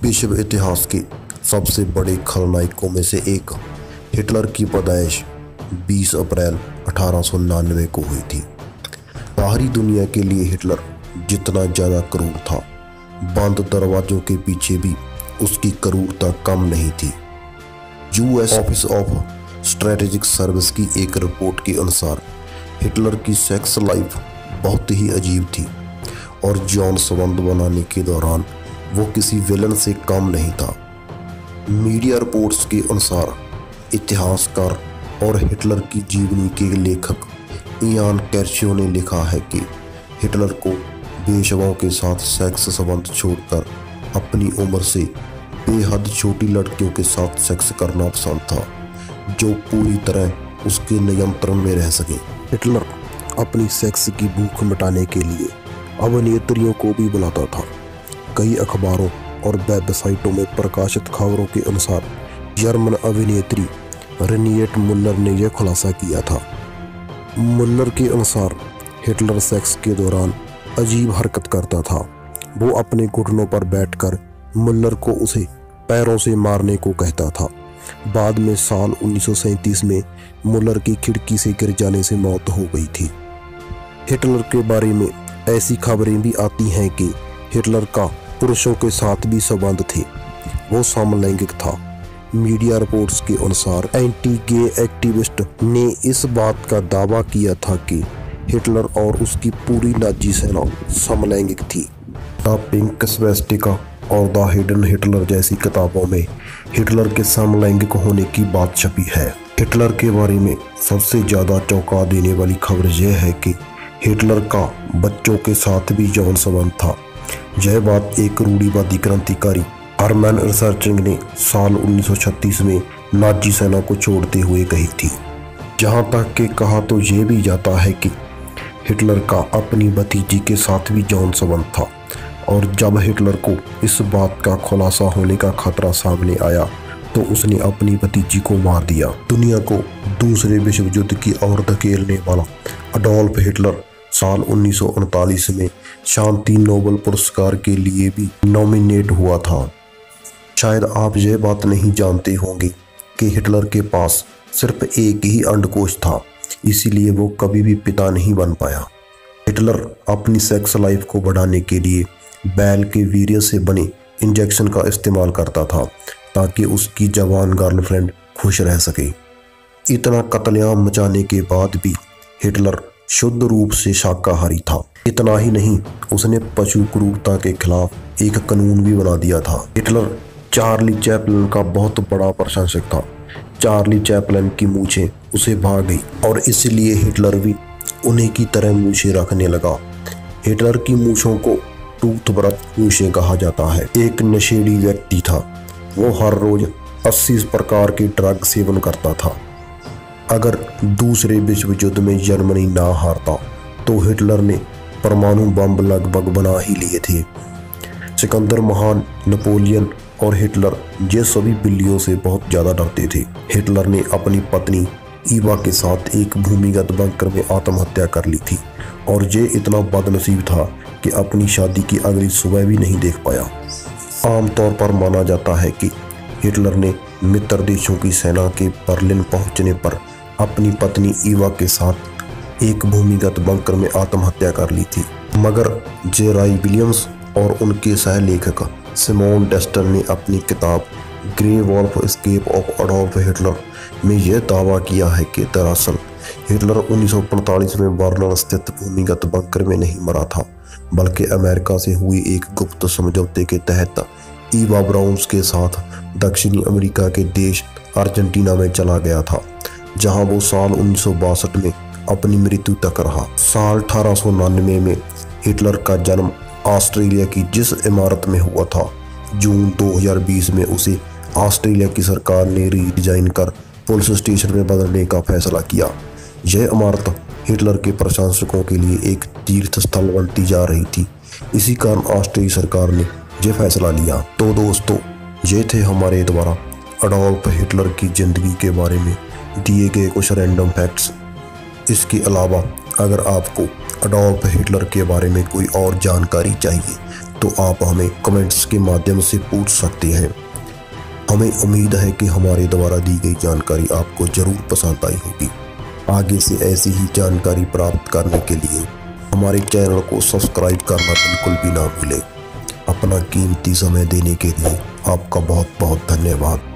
विश्व इतिहास के सबसे बड़े खलनायकों में से एक हिटलर की पैदाइश 20 अप्रैल 1899 को हुई थी। बाहरी दुनिया के लिए हिटलर जितना ज़्यादा क्रूर था, बंद दरवाजों के पीछे भी उसकी क्रूरता कम नहीं थी। US office of strategic service की एक रिपोर्ट के अनुसार हिटलर की सेक्स लाइफ बहुत ही अजीब थी और जॉन संबंध बनाने के दौरान वो किसी विलन से कम नहीं था। मीडिया रिपोर्ट्स के अनुसार इतिहासकार और हिटलर की जीवनी के लेखक इयान केर्शियो ने लिखा है कि हिटलर को बेशवाओं के साथ सेक्स संबंध छोड़कर अपनी उम्र से बेहद छोटी लड़कियों के साथ सेक्स करना पसंद था, जो पूरी तरह उसके नियंत्रण में रह सके। हिटलर अपनी सेक्स की भूख मिटाने के लिए अभिनेत्रियों को भी बुलाता था। कई अखबारों और वेबसाइटों में प्रकाशित खबरों के अनुसार जर्मन अभिनेत्री रेनिएट मुल्लर ने यह खुलासा किया था। मुल्लर के अनुसार हिटलर सेक्स के दौरान अजीब हरकत करता था। वो अपने घुटनों पर बैठकर मुल्लर को उसे पैरों से मारने को कहता था। बाद में साल 1937 में मुल्लर की खिड़की से गिर जाने से मौत हो गई थी। हिटलर के बारे में ऐसी खबरें भी आती हैं कि हिटलर का पुरुषों के साथ भी संबंध थे। वो समलैंगिक था। मीडिया रिपोर्ट्स के अनुसार एंटी गे एक्टिविस्ट ने इस बात का दावा किया था कि हिटलर और उसकी पूरी नाजी सेना समलैंगिक थी। द पिंक स्वैस्टिका और द हिडन हिटलर जैसी किताबों में हिटलर के समलैंगिक होने की बात छपी है। हिटलर के बारे में सबसे ज़्यादा चौंका देने वाली खबर यह है कि हिटलर का बच्चों के साथ भी यौन संबंध था। यह बात एक रूढ़िवादी क्रांतिकारी हरमैन रिसर्चिंग ने साल 1936 में नाजी सेना को छोड़ते हुए कही थी। जहाँ तक कि कहा तो ये भी जाता है कि हिटलर का अपनी भतीजी के साथ भी यौन संबंध था और जब हिटलर को इस बात का खुलासा होने का खतरा सामने आया तो उसने अपनी भतीजी को मार दिया। दुनिया को दूसरे विश्व युद्ध की ओर धकेलने वाला अडोल्फ हिटलर साल 1939 में शांति नोबेल पुरस्कार के लिए भी नॉमिनेट हुआ था। शायद आप यह बात नहीं जानते होंगे कि हिटलर के पास सिर्फ एक ही अंडकोश था, इसीलिए वो कभी भी पिता नहीं बन पाया। हिटलर अपनी सेक्स लाइफ को बढ़ाने के लिए बैल के वीर्य से बने इंजेक्शन का इस्तेमाल करता था ताकि उसकी जवान गर्लफ्रेंड खुश रह सके। इतना कत्लेआम मचाने के बाद भी हिटलर शुद्ध रूप से शाकाहारी था। इतना ही नहीं, उसने पशु क्रूरता के खिलाफ एक कानून भी बना दिया था। हिटलर चार्ली चैपलिन का बहुत बड़ा प्रशंसक था। चार्ली चैपलिन की मूछें उसे भाग गई और इसलिए हिटलर भी उन्हीं की तरह मूछें रखने लगा। हिटलर की मूछों को टूथब्रश मूछें कहा जाता है। एक नशेड़ी व्यक्ति था। वो हर रोज 80 प्रकार के ड्रग सेवन करता था। अगर दूसरे विश्व युद्ध में जर्मनी ना हारता तो हिटलर ने परमाणु बम लगभग बना ही लिए थे। सिकंदर महान, नेपोलियन और हिटलर ये सभी बिल्लियों से बहुत ज़्यादा डरते थे। हिटलर ने अपनी पत्नी ईवा के साथ एक भूमिगत बंकर में आत्महत्या कर ली थी और ये इतना बदनसीब था कि अपनी शादी की अगली सुबह भी नहीं देख पाया। आमतौर पर माना जाता है कि हिटलर ने मित्र देशों की सेना के बर्लिन पहुंचने पर अपनी पत्नी ईवा के साथ एक भूमिगत बंकर में आत्महत्या कर ली थी, मगर जेराई विलियम्स और उनके सहलेखक सिमोन डेस्टर ने अपनी किताब Grey Wolf Escape of Adolf Hitler में यह दावा किया है कि दरअसल हिटलर 1945 में बर्लिन स्थित भूमिगत बंकर में नहीं मरा था, बल्कि अमेरिका से हुई एक गुप्त समझौते के तहत ईवा ब्राउन्स के साथ दक्षिणी अमेरिका के देश अर्जेंटीना में चला गया था, जहां वो साल 1962 में अपनी मृत्यु तक रहा। साल 1899 में हिटलर का जन्म ऑस्ट्रेलिया की जिस इमारत में हुआ था, जून 2020 में उसे ऑस्ट्रेलिया की सरकार ने रीडिजाइन कर पुलिस स्टेशन में बदलने का फैसला किया। यह इमारत हिटलर के प्रशंसकों के लिए एक तीर्थ स्थल बनती जा रही थी। इसी कारण ऑस्ट्रेलिया सरकार ने यह फैसला लिया। तो दोस्तों, ये थे हमारे द्वारा अडोल्फ हिटलर की ज़िंदगी के बारे में दिए गए कुछ रैंडम फैक्ट्स। इसके अलावा अगर आपको अडोल्फ हिटलर के बारे में कोई और जानकारी चाहिए तो आप हमें कमेंट्स के माध्यम से पूछ सकते हैं। हमें उम्मीद है कि हमारे द्वारा दी गई जानकारी आपको ज़रूर पसंद आई होगी। आगे से ऐसी ही जानकारी प्राप्त करने के लिए हमारे चैनल को सब्सक्राइब करना बिल्कुल भी ना भूलें। अपना कीमती समय देने के लिए आपका बहुत बहुत धन्यवाद।